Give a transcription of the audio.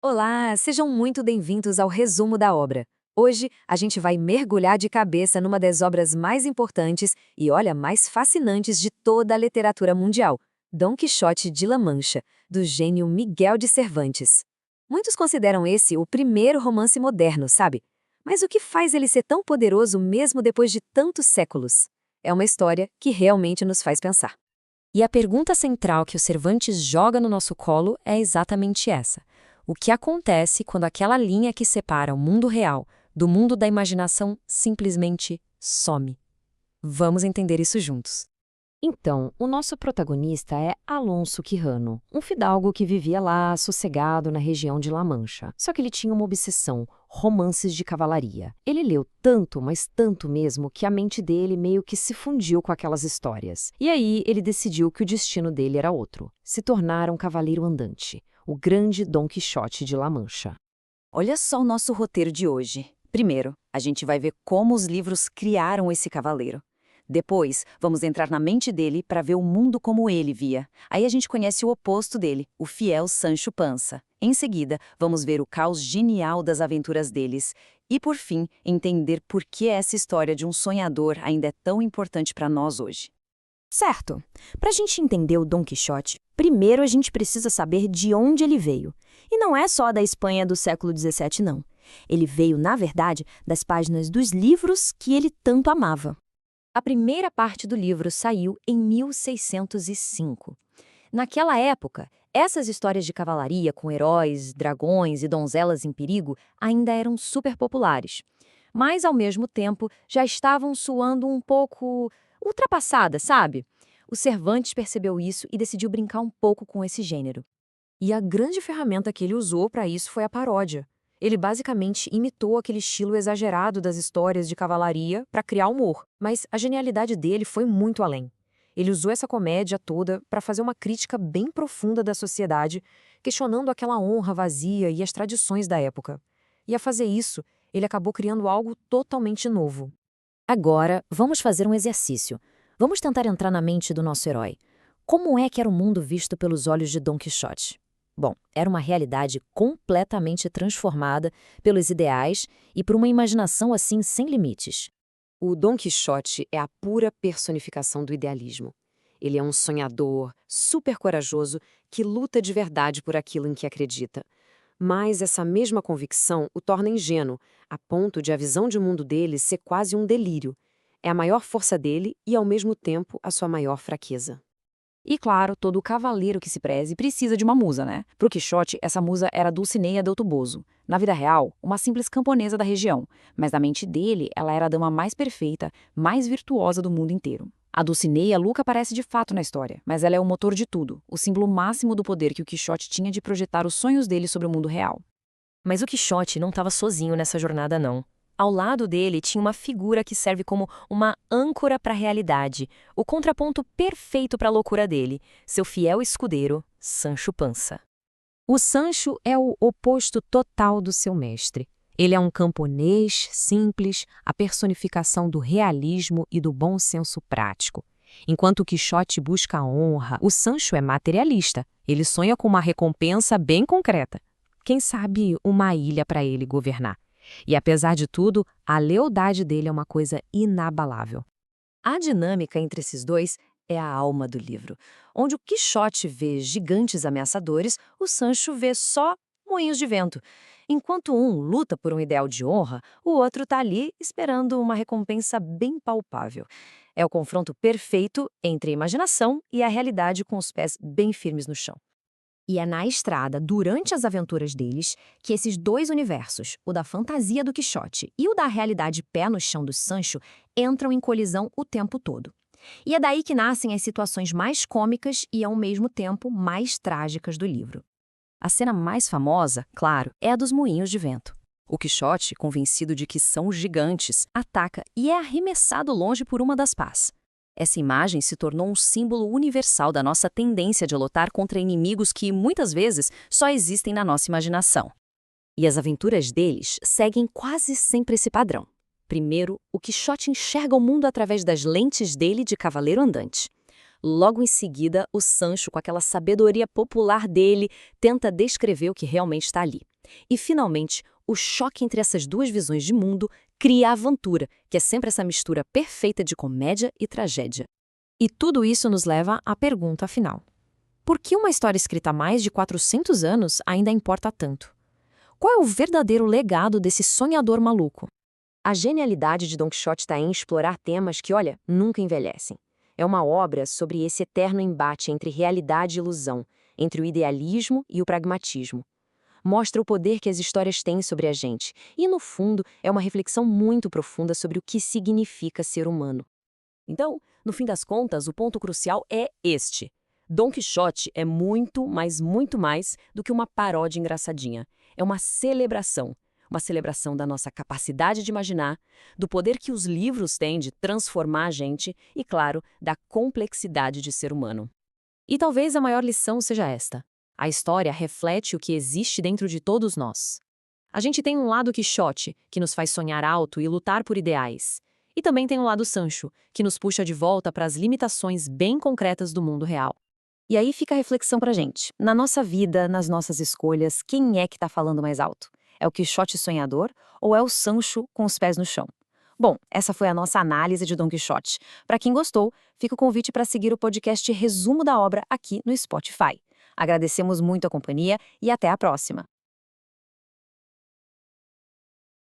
Olá, sejam muito bem-vindos ao resumo da obra. Hoje a gente vai mergulhar de cabeça numa das obras mais importantes e, olha, mais fascinantes de toda a literatura mundial, Dom Quixote de La Mancha, do gênio Miguel de Cervantes. Muitos consideram esse o primeiro romance moderno, sabe? Mas o que faz ele ser tão poderoso mesmo depois de tantos séculos? É uma história que realmente nos faz pensar. E a pergunta central que o Cervantes joga no nosso colo é exatamente essa. O que acontece quando aquela linha que separa o mundo real do mundo da imaginação simplesmente some? Vamos entender isso juntos. Então, o nosso protagonista é Alonso Quijano, um fidalgo que vivia lá, sossegado na região de La Mancha. Só que ele tinha uma obsessão, romances de cavalaria. Ele leu tanto, mas tanto mesmo, que a mente dele meio que se fundiu com aquelas histórias. E aí ele decidiu que o destino dele era outro, se tornar um cavaleiro andante, o grande Dom Quixote de La Mancha. Olha só o nosso roteiro de hoje. Primeiro, a gente vai ver como os livros criaram esse cavaleiro. Depois, vamos entrar na mente dele para ver o mundo como ele via. Aí a gente conhece o oposto dele, o fiel Sancho Panza. Em seguida, vamos ver o caos genial das aventuras deles. E, por fim, entender por que essa história de um sonhador ainda é tão importante para nós hoje. Certo. Para a gente entender o Dom Quixote, primeiro a gente precisa saber de onde ele veio. E não é só da Espanha do século XVII, não. Ele veio, na verdade, das páginas dos livros que ele tanto amava. A primeira parte do livro saiu em 1605. Naquela época, essas histórias de cavalaria com heróis, dragões e donzelas em perigo ainda eram super populares. Mas, ao mesmo tempo, já estavam soando um pouco ultrapassadas, sabe? O Cervantes percebeu isso e decidiu brincar um pouco com esse gênero. E a grande ferramenta que ele usou para isso foi a paródia. Ele basicamente imitou aquele estilo exagerado das histórias de cavalaria para criar humor, mas a genialidade dele foi muito além. Ele usou essa comédia toda para fazer uma crítica bem profunda da sociedade, questionando aquela honra vazia e as tradições da época. E a fazer isso, ele acabou criando algo totalmente novo. Agora, vamos fazer um exercício. Vamos tentar entrar na mente do nosso herói. Como é que era o mundo visto pelos olhos de Dom Quixote? Bom, era uma realidade completamente transformada pelos ideais e por uma imaginação assim sem limites. O Dom Quixote é a pura personificação do idealismo. Ele é um sonhador, super corajoso, que luta de verdade por aquilo em que acredita. Mas essa mesma convicção o torna ingênuo, a ponto de a visão de mundo dele ser quase um delírio. É a maior força dele e, ao mesmo tempo, a sua maior fraqueza. E claro, todo cavaleiro que se preze precisa de uma musa, né? Pro Quixote, essa musa era Dulcinea del Toboso. Na vida real, uma simples camponesa da região, mas na mente dele, ela era a dama mais perfeita, mais virtuosa do mundo inteiro. A Dulcinea nunca aparece de fato na história, mas ela é o motor de tudo, o símbolo máximo do poder que o Quixote tinha de projetar os sonhos dele sobre o mundo real. Mas o Quixote não estava sozinho nessa jornada, não. Ao lado dele tinha uma figura que serve como uma âncora para a realidade, o contraponto perfeito para a loucura dele, seu fiel escudeiro, Sancho Panza. O Sancho é o oposto total do seu mestre. Ele é um camponês simples, a personificação do realismo e do bom senso prático. Enquanto o Quixote busca a honra, o Sancho é materialista. Ele sonha com uma recompensa bem concreta. Quem sabe uma ilha para ele governar. E apesar de tudo, a lealdade dele é uma coisa inabalável. A dinâmica entre esses dois é a alma do livro. Onde o Quixote vê gigantes ameaçadores, o Sancho vê só moinhos de vento. Enquanto um luta por um ideal de honra, o outro está ali esperando uma recompensa bem palpável. É o confronto perfeito entre a imaginação e a realidade com os pés bem firmes no chão. E é na estrada, durante as aventuras deles, que esses dois universos, o da fantasia do Quixote e o da realidade pé no chão do Sancho, entram em colisão o tempo todo. E é daí que nascem as situações mais cômicas e, ao mesmo tempo, mais trágicas do livro. A cena mais famosa, claro, é a dos moinhos de vento. O Quixote, convencido de que são gigantes, ataca e é arremessado longe por uma das pás. Essa imagem se tornou um símbolo universal da nossa tendência de lutar contra inimigos que, muitas vezes, só existem na nossa imaginação. E as aventuras deles seguem quase sempre esse padrão. Primeiro, o Quixote enxerga o mundo através das lentes dele de cavaleiro andante. Logo em seguida, o Sancho, com aquela sabedoria popular dele, tenta descrever o que realmente está ali. E, finalmente, o choque entre essas duas visões de mundo cria a aventura, que é sempre essa mistura perfeita de comédia e tragédia. E tudo isso nos leva à pergunta final. Por que uma história escrita há mais de 400 anos ainda importa tanto? Qual é o verdadeiro legado desse sonhador maluco? A genialidade de Don Quixote está em explorar temas que, olha, nunca envelhecem. É uma obra sobre esse eterno embate entre realidade e ilusão, entre o idealismo e o pragmatismo. Mostra o poder que as histórias têm sobre a gente e, no fundo, é uma reflexão muito profunda sobre o que significa ser humano. Então, no fim das contas, o ponto crucial é este. Don Quixote é muito, mas muito mais do que uma paródia engraçadinha. É uma celebração da nossa capacidade de imaginar, do poder que os livros têm de transformar a gente e, claro, da complexidade de ser humano. E talvez a maior lição seja esta. A história reflete o que existe dentro de todos nós. A gente tem um lado Quixote, que nos faz sonhar alto e lutar por ideais. E também tem um lado Sancho, que nos puxa de volta para as limitações bem concretas do mundo real. E aí fica a reflexão pra gente. Na nossa vida, nas nossas escolhas, quem é que tá falando mais alto? É o Quixote sonhador ou é o Sancho com os pés no chão? Bom, essa foi a nossa análise de Don Quixote. Para quem gostou, fica o convite para seguir o podcast Resumo da Obra aqui no Spotify. Agradecemos muito a companhia e até a próxima!